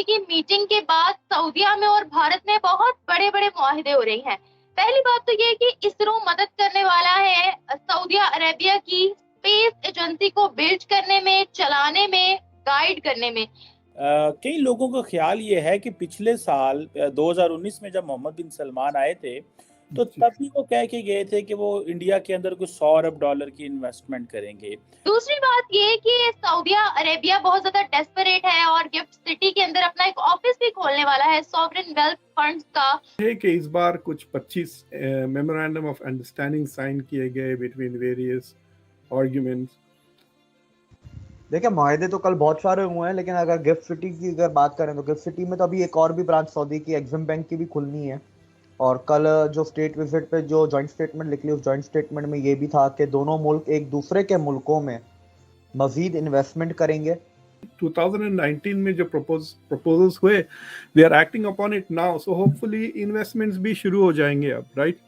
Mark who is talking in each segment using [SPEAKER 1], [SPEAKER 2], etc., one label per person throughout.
[SPEAKER 1] की मीटिंग के बाद सऊदीया में और भारत में बहुत बड़े-बड़े मुआहिदे हो रहे हैं। पहली बात तो ये है कि इसरो मदद करने वाला है सऊदी अरेबिया की स्पेस एजेंसी को बिल्ड करने में, चलाने में, गाइड करने में।
[SPEAKER 2] कई लोगों का ख्याल ये है कि पिछले साल 2019 में जब मोहम्मद बिन सलमान आए थे तो तभी वो कह के गए थे कि वो इंडिया के अंदर कुछ $100 अरब की इन्वेस्टमेंट करेंगे।
[SPEAKER 1] दूसरी बात ये है कि सऊदी अरेबिया बहुत ज्यादा डेस्परेट है और गिफ्ट सिटी के अंदर अपना एक ऑफिस भी खोलने वाला है सॉवरेन वेल्थ फंड्स का।
[SPEAKER 3] है कि इस बार कुछ 25 मेमोरेंडम ऑफ अंडरस्टैंडिंग साइन किए गए बिटवीन वेरियस आर्गुमेंट्स।
[SPEAKER 4] देखिए मुआहदे तो कल बहुत सारे हुए हैं, लेकिन अगर गिफ्ट सिटी की अगर बात करें तो गिफ्ट सिटी में तो अभी एक और भी ब्रांच सऊदी की एग्जिम बैंक की भी खुलनी है। और कल जो स्टेट विजिट पे जो जॉइंट स्टेटमेंट निकली, उस जॉइंट स्टेटमेंट में ये भी था कि दोनों मुल्क एक दूसरे के मुल्कों में मजीद इन्वेस्टमेंट करेंगे।
[SPEAKER 3] 2019 में जो प्रपोजल्स हुए, they are acting upon it now, so hopefully investments भी शुरू हो जाएंगे अब, राइट?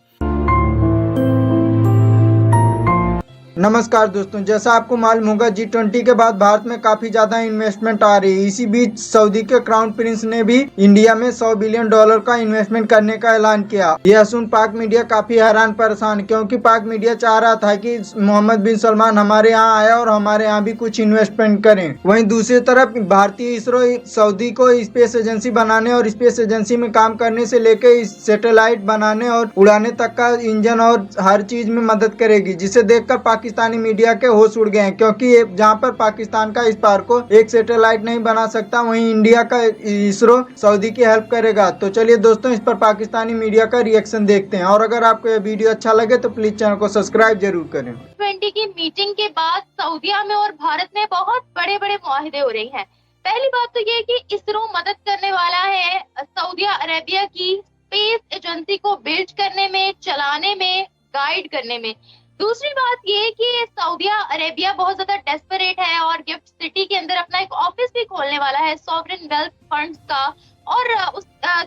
[SPEAKER 5] नमस्कार दोस्तों, जैसा आपको मालूम होगा G20 के बाद भारत में काफी ज्यादा इन्वेस्टमेंट आ रही है। इसी बीच सऊदी के क्राउन प्रिंस ने भी इंडिया में $100 बिलियन का इन्वेस्टमेंट करने का ऐलान किया। यह सुन पाक मीडिया काफी हैरान परेशान, क्योंकि पाक मीडिया चाह रहा था कि मोहम्मद बिन सलमान हमारे यहाँ आए और हमारे यहाँ भी कुछ इन्वेस्टमेंट करें। वहीं दूसरी तरफ भारतीय इसरो सऊदी को स्पेस एजेंसी बनाने और स्पेस एजेंसी में काम करने से लेकर सैटेलाइट बनाने और उड़ाने तक का इंजन और हर चीज में मदद करेगी, जिसे देखकर पाकिस्तानी मीडिया के होश उड़ गए हैं। क्योंकि जहां पर पाकिस्तान का इस पार को एक सैटेलाइट नहीं बना सकता, वहीं इंडिया का इसरो सऊदी की हेल्प करेगा। तो चलिए दोस्तों, इस पर पाकिस्तानी मीडिया का रिएक्शन देखते हैं। और अगर आपको यह वीडियो अच्छा लगे तो प्लीज चैनल को सब्सक्राइब जरूर करें।
[SPEAKER 1] G20 की मीटिंग के बाद सऊदीया में और भारत में बहुत बड़े-बड़े मुआहिदे हो रहे हैं। पहली बात तो ये है कि इसरो मदद करने वाला है सऊदी अरेबिया की स्पेस एजेंसी को बिल्ड करने में, चलाने में, गाइड करने में। दूसरी बात ये है कि सऊदी अरेबिया बहुत ज्यादा डेस्परेट है और गिफ्ट सिटी के अंदर अपना एक ऑफिस भी खोलने वाला है सॉवरेन वेल्थ फंड्स का। और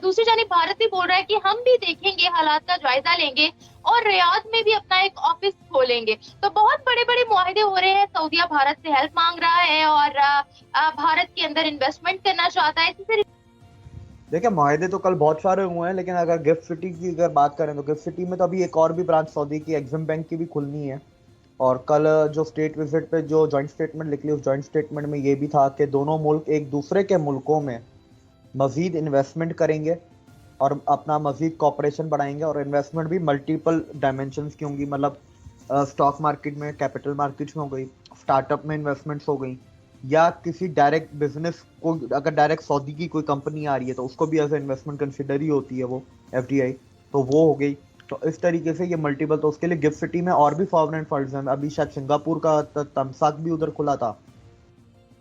[SPEAKER 1] दूसरी जानिब भारत भी बोल रहा है कि हम भी देखेंगे, हालात का जायजा लेंगे और रियाद में भी अपना एक ऑफिस खोलेंगे। तो बहुत बड़े बड़े मुआहिदे हो रहे हैं। सऊदीया भारत से हेल्प मांग रहा है और भारत के अंदर इन्वेस्टमेंट करना चाहता है। इसी
[SPEAKER 4] देखिए मुआहदे तो कल बहुत सारे हुए हैं, लेकिन अगर गिफ्ट सिटी की अगर बात करें तो गिफ्ट सिटी में तो अभी एक और भी ब्रांच सऊदी की एग्जिम बैंक की भी खुलनी है। और कल जो स्टेट विजिट पे जो जॉइंट स्टेटमेंट निकली, उस जॉइंट स्टेटमेंट में ये भी था कि दोनों मुल्क एक दूसरे के मुल्कों में मजीद इन्वेस्टमेंट करेंगे और अपना मजीद कॉपरेशन बढ़ाएंगे। और इन्वेस्टमेंट भी मल्टीपल डायमेंशंस की होंगी, मतलब स्टॉक मार्केट में, कैपिटल मार्केट्स में हो गई, स्टार्टअप में इन्वेस्टमेंट्स हो गई, या किसी डायरेक्ट बिजनेस को अगर डायरेक्ट सऊदी की कोई कंपनी आ रही है तो उसको भी एज इन्वेस्टमेंट कंसिडर ही होती है वो FDI, तो वो हो गई। तो इस तरीके से ये मल्टीपल, तो उसके लिए गिफ्ट सिटी में और भी फॉरेन फंड्स हैं। अभी शायद सिंगापुर का तमसाक भी उधर खुला था,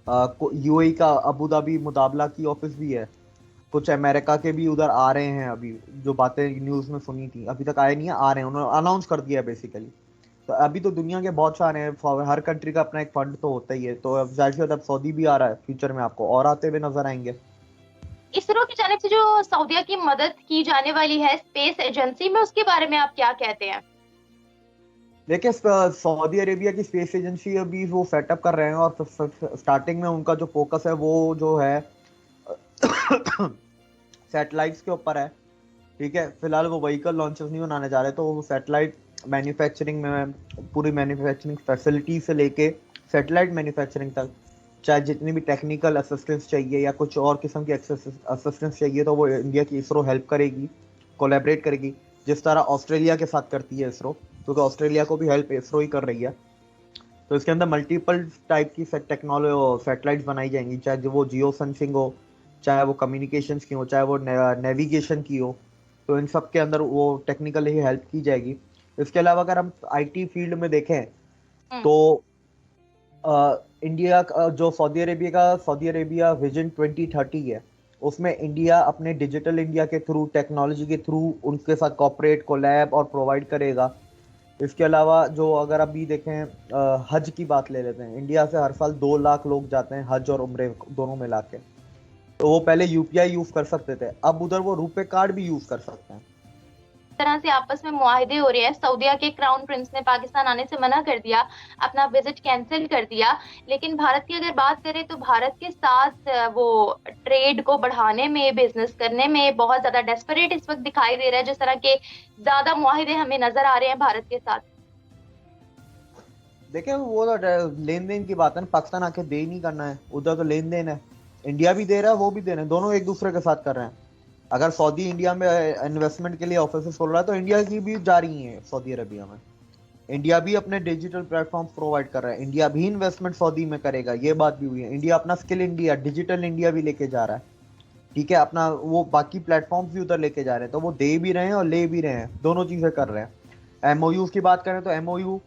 [SPEAKER 4] UAE का अबू धाबी मुदाबला की ऑफिस भी है, कुछ अमेरिका के भी उधर आ रहे हैं। अभी जो बातें न्यूज़ में सुनी थी अभी तक आए नहीं है, आ रहे हैं, उन्होंने अनाउंस कर दिया बेसिकली। तो अभी तो दुनिया के बहुत सारे हैं, हर कंट्री का अपना एक फंड तो होता ही है। तो अब जाहिर सी बात है, अब सऊदी भी आ रहा है, फ्यूचर में आपको और आते हुए नजर आएंगे।
[SPEAKER 1] इसरो की जानिब से जो सऊदीया की मदद की जाने वाली है स्पेस एजेंसी में, उसके बारे में आप क्या कहते हैं?
[SPEAKER 4] देखिए सऊदी अरेबिया की स्पेस एजेंसी अभी वो सेटअप कर रहे हैं और स्टार्टिंग में उनका जो फोकस है वो जो है सैटेलाइट्स के ऊपर है। ठीक है, फिलहाल वो व्हीकल लॉन्चर्स नहीं बनाने जा रहे, तो वो सैटेलाइट मैन्युफैक्चरिंग में पूरी मैन्युफैक्चरिंग फैसिलिटी से लेके सैटेलाइट मैन्युफैक्चरिंग तक, चाहे जितनी भी टेक्निकल असिस्टेंस चाहिए या कुछ और किस्म की असिस्टेंस चाहिए, तो वो इंडिया की इसरो हेल्प करेगी, कोलैबोरेट करेगी, जिस तरह ऑस्ट्रेलिया के साथ करती है इसरो, क्योंकि ऑस्ट्रेलिया को भी हेल्प इसरो ही कर रही है। तो इसके अंदर मल्टीपल टाइप की टेक्नोलॉजी सैटेलाइट्स बनाई जाएंगी, चाहे जो वो जियो सेंसिंग हो, चाहे वो कम्युनिकेशंस की हो, चाहे वो नेविगेशन की हो। तो इन सब के अंदर वो टेक्निकल ही हेल्प की जाएगी। इसके अलावा अगर हम IT फील्ड में देखें तो इंडिया जो सऊदी अरेबिया विजन 2030 है, उसमें इंडिया अपने डिजिटल इंडिया के थ्रू, टेक्नोलॉजी के थ्रू उनके साथ कॉपरेट, कोलैब और प्रोवाइड करेगा। इसके अलावा जो अगर अभी देखें हज की बात ले लेते हैं, इंडिया से हर साल 2 लाख लोग जाते हैं हज और उम्रे दोनों मिला के। तो वो पहले UPI यूज कर सकते थे, अब उधर वो रुपे कार्ड भी यूज कर सकते हैं।
[SPEAKER 1] तरह से आपस में मुआहदे हो रहे हैं। सऊदीया के क्राउन प्रिंस ने पाकिस्तान आने से मना कर दिया, अपना विजिट कैंसिल कर दिया। लेकिन भारत की अगर बात करें तो भारत के साथ वो ट्रेड को बढ़ाने में, बिजनेस करने में बहुत ज्यादा डेस्परेट इस वक्त दिखाई दे रहा है। जिस तरह के ज्यादा मुआहदे हमें नजर आ रहे हैं भारत के साथ।
[SPEAKER 4] देखिए वो तो लेन देन की बात है ना, पाकिस्तान आके दे ही नहीं करना है, उधर तो लेन देन है, इंडिया भी दे रहा है वो भी दे रहे हैं, दोनों एक दूसरे के साथ कर रहे हैं। अगर सऊदी इंडिया में इन्वेस्टमेंट के लिए ऑफिस खोल रहा है तो इंडिया की भी जा रही है सऊदी अरबिया में। इंडिया भी अपने डिजिटल प्लेटफॉर्म प्रोवाइड कर रहा है, इंडिया भी इन्वेस्टमेंट सऊदी में करेगा, ये बात भी हुई है। इंडिया अपना स्किल इंडिया, डिजिटल इंडिया भी लेके जा रहा है, ठीक है, अपना वो बाकी प्लेटफॉर्म्स भी उधर लेके जा रहे हैं, तो वो दे भी रहे हैं और ले भी रहे हैं, दोनों चीजें कर रहे हैं। एमओयू की बात करें तो एमओयू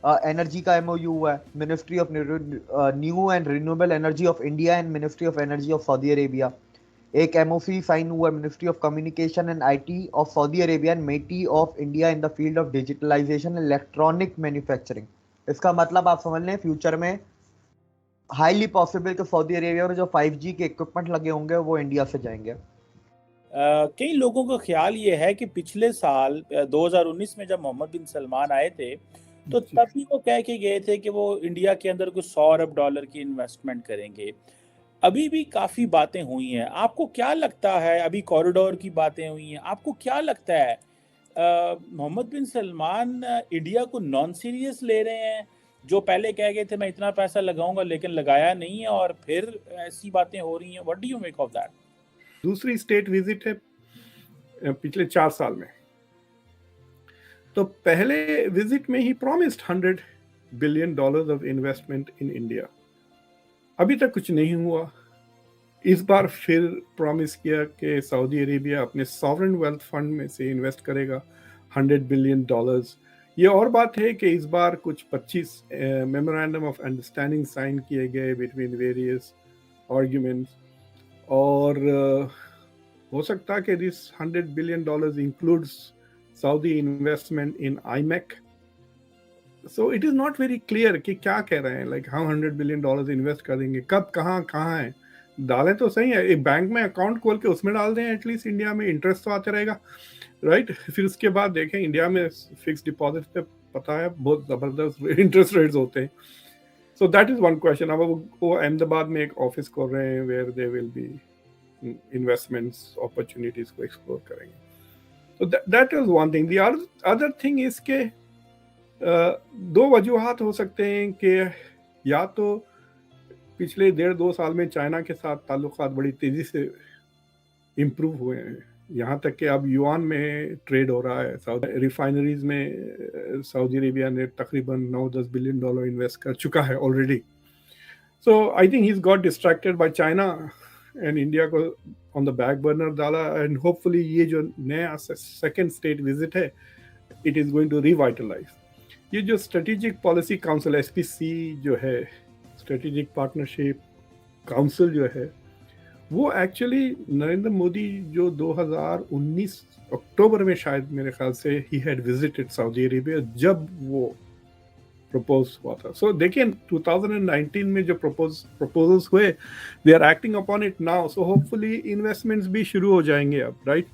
[SPEAKER 4] एनर्जी का एमओयू हुआ है, ministry of new and renewable energy of India and ministry of energy of Saudi Arabia. एक एमओसी साइन हुआ है ministry of communication and IT of Saudi Arabia and MeitY of India in the field of digitalization and electronic manufacturing. इसका मतलब आप समझ लें future में highly possible कि सऊदी अरेबिया में जो 5G के इक्विपमेंट लगे होंगे वो इंडिया से जाएंगे।
[SPEAKER 2] कई लोगों का ख्याल ये है कि पिछले साल 2019 में जब मोहम्मद बिन सलमान आए थे तो तभी वो कह के गए थे कि वो इंडिया के अंदर कुछ $100 अरब की इन्वेस्टमेंट करेंगे। अभी भी काफी बातें हुई हैं, आपको क्या लगता है? अभी कॉरिडोर की बातें हुई हैं, आपको क्या लगता है मोहम्मद बिन सलमान इंडिया को नॉन सीरियस ले रहे हैं? जो पहले कह गए थे मैं इतना पैसा लगाऊंगा लेकिन लगाया नहीं है और फिर ऐसी बातें हो रही हैं। What do you make of that?
[SPEAKER 3] दूसरी स्टेट विजिट है पिछले 4 साल में, तो पहले विजिट में he promised $100 billion of investment in India, अभी तक कुछ नहीं हुआ। इस बार फिर प्रॉमिस किया कि सऊदी अरेबिया अपने सॉवरेन वेल्थ फंड में से इन्वेस्ट करेगा $100 बिलियन। ये और बात है कि इस बार कुछ 25 मेमोरेंडम ऑफ अंडरस्टैंडिंग साइन किए गए बिटवीन वेरियस आर्ग्यूमेंट्स, और हो सकता है कि this $100 billion includes Saudi investment in IMEC। So it is not very clear कि क्या कह रहे हैं, लाइक हम $100 बिलियन इन्वेस्ट कर देंगे, कब, कहाँ है, डालें तो सही है, एक बैंक में अकाउंट खोल के उसमें डाल दें, एटलीस्ट इंडिया में इंटरेस्ट तो आते रहेगा, राइट? फिर उसके बाद देखें, इंडिया में फिक्स डिपॉजिट पे पता है बहुत जबरदस्त इंटरेस्ट रेट्स होते हैं। So that is one question. अब वो अहमदाबाद में एक ऑफिस खोल रहे हैं where they will be investments opportunities को एक्सप्लोर करेंगे। So that is one thing. The other thing is के दो वजूहात हो सकते हैं कि या तो पिछले 1.5-2 साल में चाइना के साथ ताल्लुकात बड़ी तेजी से इम्प्रूव हुए हैं, यहाँ तक कि अब युआन में ट्रेड हो रहा है। सऊदी रिफाइनरीज में सऊदी अरेबिया ने तकरीबन $9-10 बिलियन इन्वेस्ट कर चुका है already. So I think he is got distracted by China and India को ऑन द बैक बर्नर डाला, एंड होपफुली ये जो नया सेकेंड स्टेट विजिट है it is going to revitalise. ये जो स्ट्रेटेजिक पॉलिसी काउंसिल SPC जो है, स्ट्रेटेजिक पार्टनरशिप काउंसिल जो है, वो एक्चुअली नरेंद्र मोदी जो 2019 अक्टूबर में शायद मेरे ख्याल से he had visited Saudi Arabia जब वो प्रपोज हुआ था। सो देखिए 2019 में जो प्रपोजल्स हुए, they are acting upon it now, so hopefully investments भी शुरू हो जाएंगे अब, राइट?